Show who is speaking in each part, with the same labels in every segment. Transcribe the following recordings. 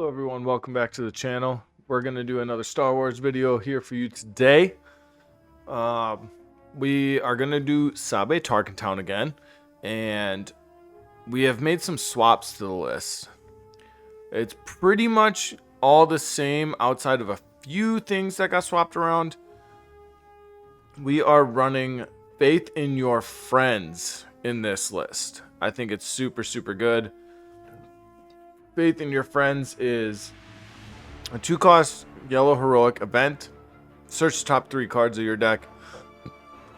Speaker 1: Hello everyone, welcome back to the channel. We're going to do another Star Wars video here for you today. We are going to do Sabe Tarkintown again, and we have made some swaps to the list. It's pretty much all the same outside of a few things that got swapped around. We are running Faith in Your Friends in this list. I think it's super good. Faith in Your Friends is a 2-cost yellow heroic event. Search the top 3 cards of your deck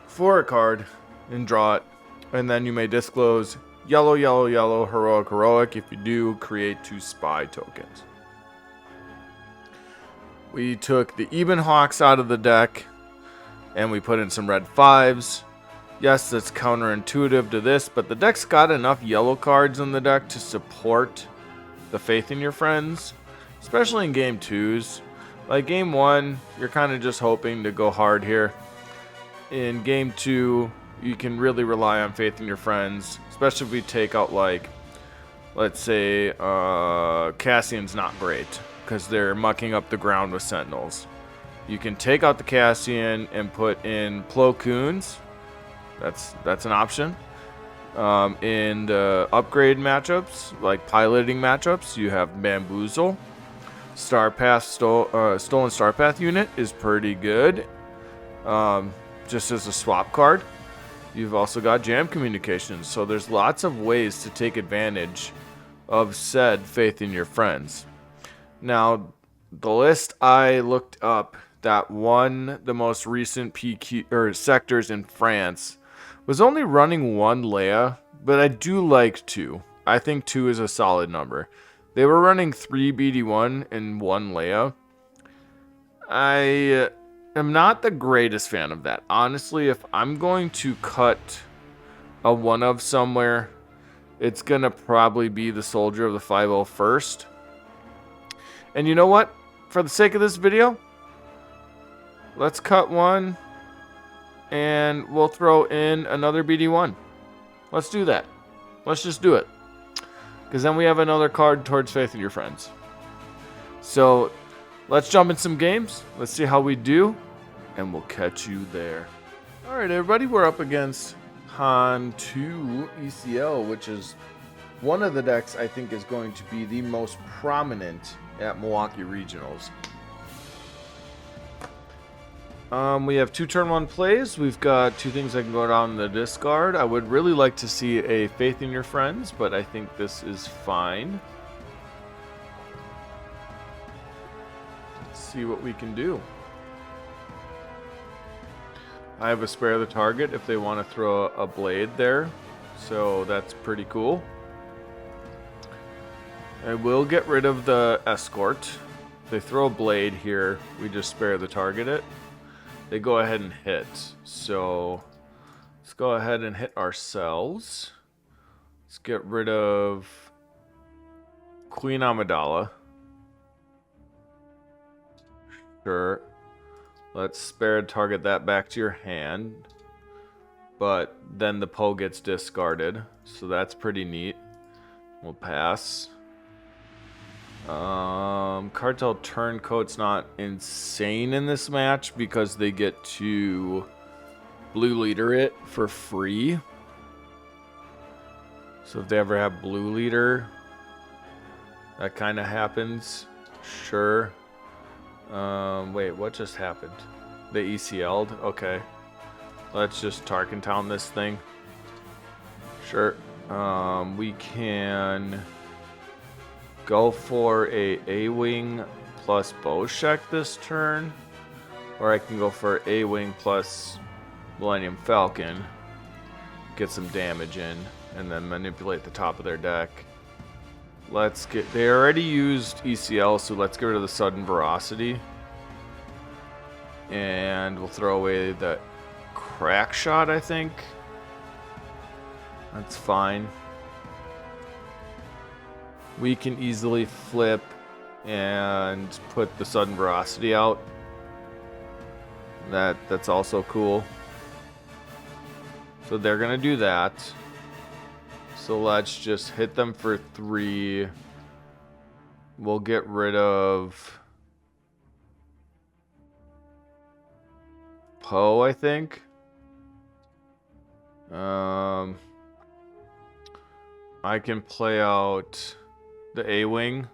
Speaker 1: for a card and draw it. And then you may disclose yellow heroic. If you do, create 2 spy tokens. We took the Eben Hawks out of the deck and we put in some red 5s. Yes, that's counterintuitive to this, but the deck's got enough yellow cards in the deck to support the Faith in Your Friends, especially in game 2s. Like game 1, you're kind of just hoping to go hard here. In game 2, you can really rely on Faith in Your Friends, especially if we take out, like, let's say Cassian's not great because they're mucking up the ground with Sentinels. You can take out the Cassian and put in Plo Koons. That's an option. In the upgrade matchups, like piloting matchups, you have Bamboozle. Starpath, Stolen Starpath unit is pretty good. Just as a swap card. You've also got Jam Communications. So there's lots of ways to take advantage of said Faith in Your Friends. Now, the list I looked up that won the most recent PQ or sectors in France was only running 1 Leia, but I do like 2. I think 2 is a solid number. They were running 3 BD1 and 1 Leia. I am not the greatest fan of that. Honestly, if I'm going to cut a 1 of somewhere, it's going to probably be the Soldier of the 501st. And you know what? For the sake of this video, let's cut 1. And we'll throw in another BD1. Let's do that. Let's just do it. Because then we have another card towards Faith in Your Friends. So, let's jump in some games. Let's see how we do. And we'll catch you there. Alright everybody, we're up against Han 2 ECL, which is one of the decks I think is going to be the most prominent at Milwaukee Regionals. We have 2 turn 1 plays. We've got 2 things that can go down in the discard. I would really like to see a Faith in Your Friends, but I think this is fine. Let's see what we can do. I have a spare the target if they want to throw a blade there, so that's pretty cool. I will get rid of the Escort. If they throw a blade here, we just spare the target it. They go ahead and hit. So let's go ahead and hit ourselves. Let's get rid of Queen Amidala. Sure. Let's spare target that back to your hand. But then the Poe gets discarded. So that's pretty neat. We'll pass. Cartel Turncoat's not insane in this match because they get to blue leader it for free. So if they ever have blue leader, that kind of happens. Sure. Wait, what just happened? They ECL'd? Okay. Let's just Tarkintown this thing. Sure. We can go for a A-Wing plus BoShek this turn. Or I can go for A-Wing plus Millennium Falcon. Get some damage in. And then manipulate the top of their deck. Let's get... They already used ECL, so let's get rid of the sudden Ferocity. And we'll throw away the Crackshot, I think. That's fine. We can easily flip and put the sudden Ferocity out. That's also cool. So they're gonna do that. So let's just hit them for 3 We'll get rid of Poe, I think. I can play out the A-Wing.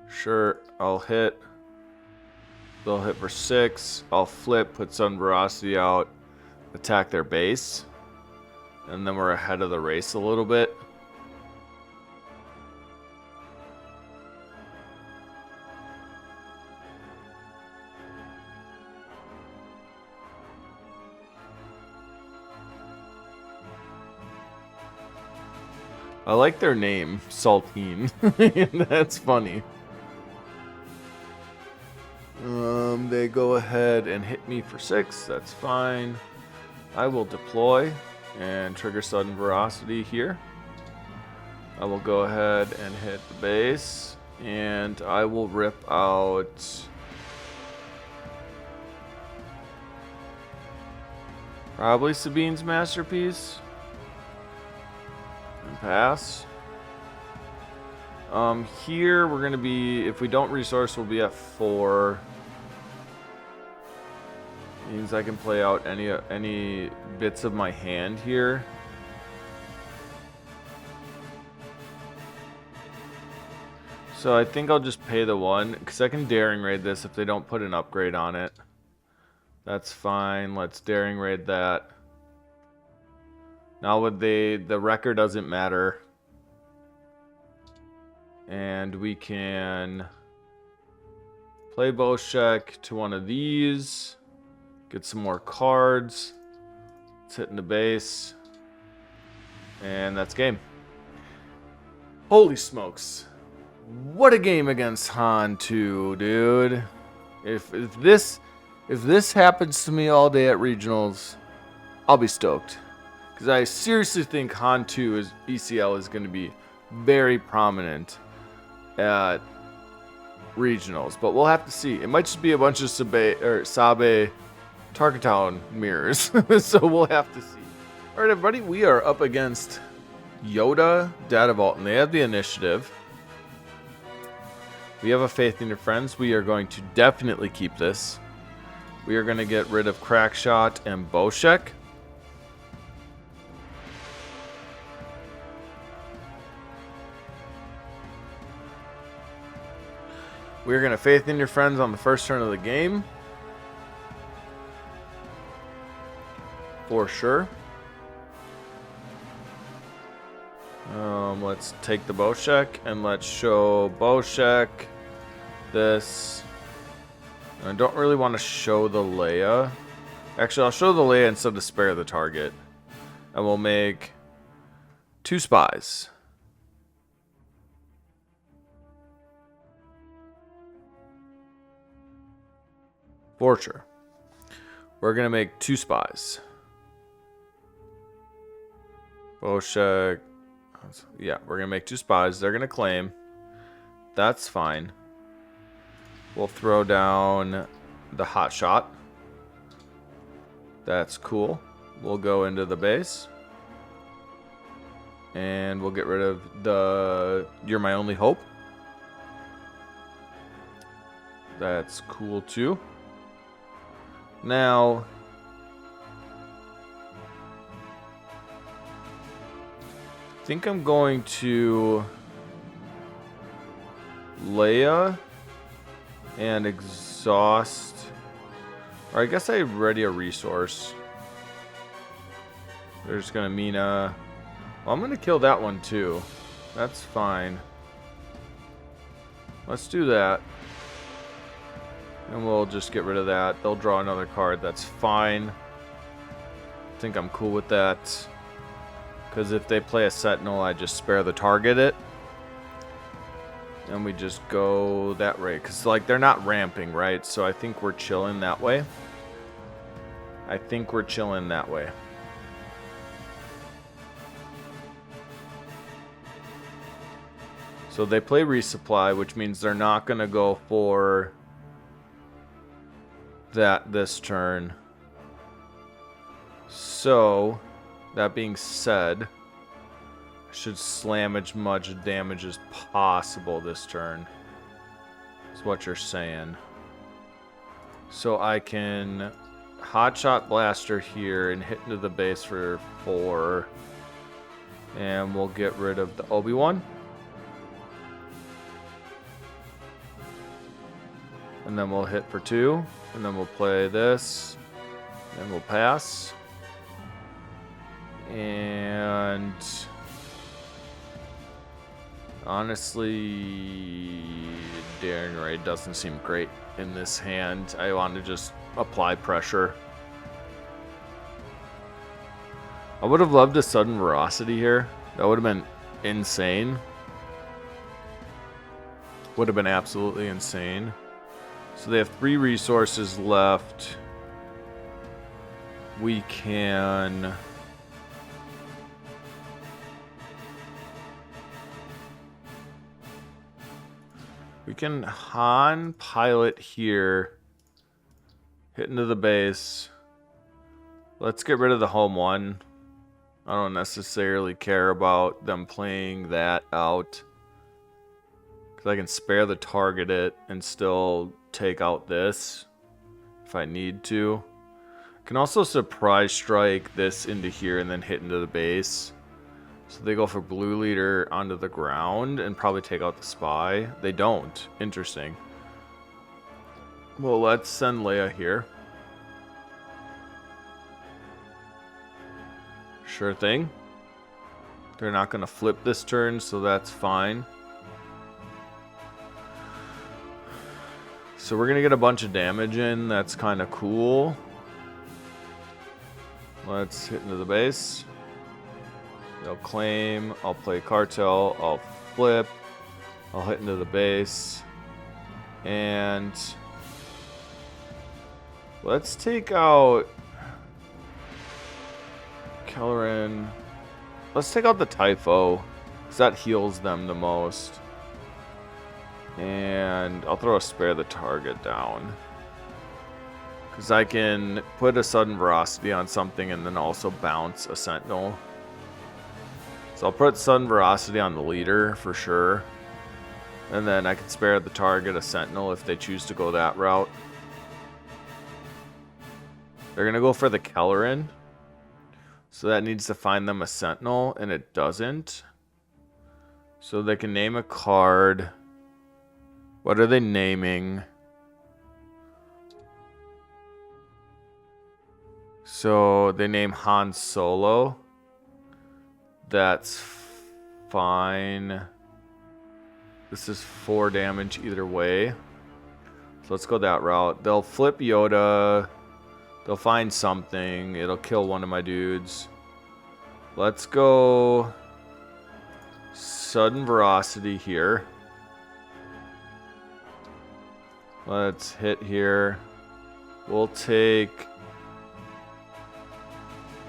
Speaker 1: Sure, I'll hit. They'll hit for 6. I'll flip, put some Ferocity out, attack their base. And then we're ahead of the race a little bit. I like their name, Saltine. That's funny. They go ahead and hit me for 6. That's fine. I will deploy and trigger sudden Ferocity here. I will go ahead and hit the base, and I will rip out probably Sabine's Masterpiece and pass. Here we're gonna be, if we don't resource, we'll be at 4. Means I can play out any bits of my hand here. So I think I'll just pay the 1, because I can Daring Raid this if they don't put an upgrade on it. That's fine. Let's Daring Raid that. Now with the wrecker doesn't matter. And we can play BoShek to one of these. Get some more cards. It's hitting the base. And that's game. Holy smokes. What a game against Han 2, dude. If this happens to me all day at regionals, I'll be stoked. Because I seriously think Han 2 ECL is going to be very prominent at regionals. But we'll have to see. It might just be a bunch of Sabe Tarkintown mirrors. So we'll have to see. Alright, everybody, we are up against Yoda Data Vault, and they have the initiative. We have a faith in your friends. We are going to definitely keep this. We are going to get rid of Crackshot and BoShek. We're going to faith in your friends on the first turn of the game. For sure. Let's take the BoShek and let's show BoShek this. I don't really want to show the Leia. Actually, I'll show the Leia instead of spare the target. And we'll make 2 spies. For sure. We're going to make 2 spies. BoShek. Yeah, we're going to make 2 spies. They're going to claim. That's fine. We'll throw down the Hotshot. That's cool. We'll go into the base. And we'll get rid of the You're My Only Hope. That's cool too. Now, I think I'm going to Leia and exhaust. Or I guess I ready a resource. They're just gonna Mina. Well, I'm gonna kill that one too. That's fine. Let's do that. And we'll just get rid of that. They'll draw another card. That's fine. I think I'm cool with that. Because if they play a Sentinel, I just spare the target it. And we just go that way. Because, like, they're not ramping, right? So I think we're chilling that way. I think we're chilling that way. So they play resupply, which means they're not going to go for that this turn. So, that being said, I Should slam as much damage as possible this turn. That's what you're saying. So I can Hotshot Blaster here and hit into the base for 4. And we'll get rid of the Obi-Wan. And then we'll hit for 2. And then we'll play this. And we'll pass. And honestly, Daring Ray doesn't seem great in this hand. I want to just apply pressure. I would have loved a sudden Ferocity here. That would have been insane. Would have been absolutely insane. So they have 3 resources left. We can... We can Han pilot here. Hit into the base. Let's get rid of the home one. I don't necessarily care about them playing that out. Because I can spare the target it and still take out this if I need to. I can also surprise strike this into here and then hit into the base. So they go for blue leader onto the ground and probably take out the spy. They don't. Interesting. Well, let's send Leia here. Sure thing. They're not going to flip this turn, so that's fine. So we're going to get a bunch of damage in. That's kind of cool. Let's hit into the base. They'll claim. I'll play Cartel. I'll flip. I'll hit into the base. And let's take out Kelleran. Let's take out the Typho, because that heals them the most. And I'll throw a spare the target down. Because I can put a sudden Ferocity on something and then also bounce a Sentinel. So I'll put sudden Ferocity on the leader for sure. And then I can spare the target a Sentinel if they choose to go that route. They're going to go for the Kelleran. So that needs to find them a Sentinel, and it doesn't. So they can name a card. What are they naming? So they name Han Solo. That's fine. This is 4 damage either way. So let's go that route. They'll flip Yoda. They'll find something. It'll kill one of my dudes. Let's go sudden Ferocity here. Let's hit here. We'll take...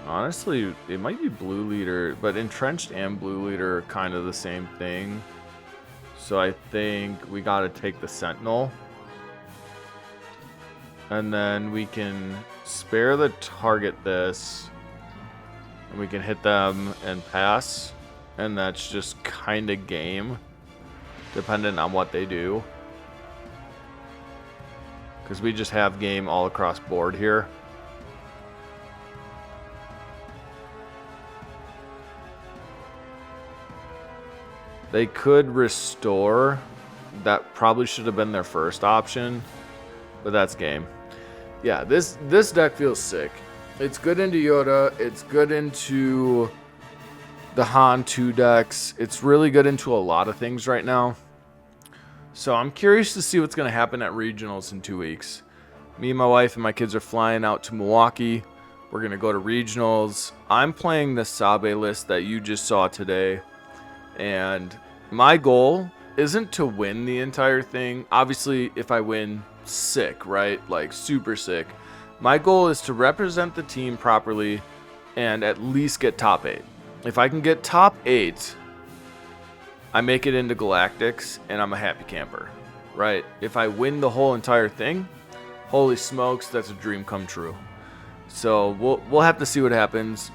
Speaker 1: Honestly, it might be blue leader, but entrenched and blue leader are kind of the same thing. So I think we got to take the Sentinel. And then we can spare the target this. And we can hit them and pass. And that's just kind of game. Dependent on what they do. Because we just have game all across board here. They could restore. That probably should have been their first option. But that's game. Yeah, this deck feels sick. It's good into Yoda. It's good into the Han 2 decks. It's really good into a lot of things right now. So I'm curious to see what's going to happen at regionals in 2 weeks. Me and my wife and my kids are flying out to Milwaukee. We're going to go to regionals. I'm playing the Sabe list that you just saw today. And my goal isn't to win the entire thing. Obviously, if I win, sick, right? Like, super sick. My goal is to represent the team properly and at least get top 8. If I can get top 8, I make it into Galactics, and I'm a happy camper, right? If I win the whole entire thing, holy smokes, that's a dream come true. So we'll have to see what happens.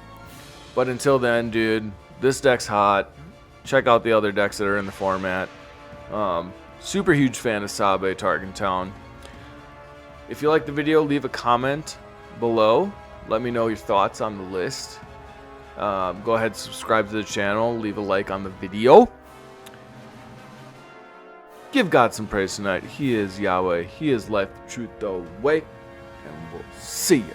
Speaker 1: But until then, dude, this deck's hot. check out the other decks that are in the format. Super huge fan of Sabe Tarkintown. If you like the video, leave a comment below. Let me know your thoughts on the list. Go ahead, subscribe to the channel, leave a like on the video. Give God some praise tonight. He is Yahweh. He is life, the truth, the way. And we'll see ya.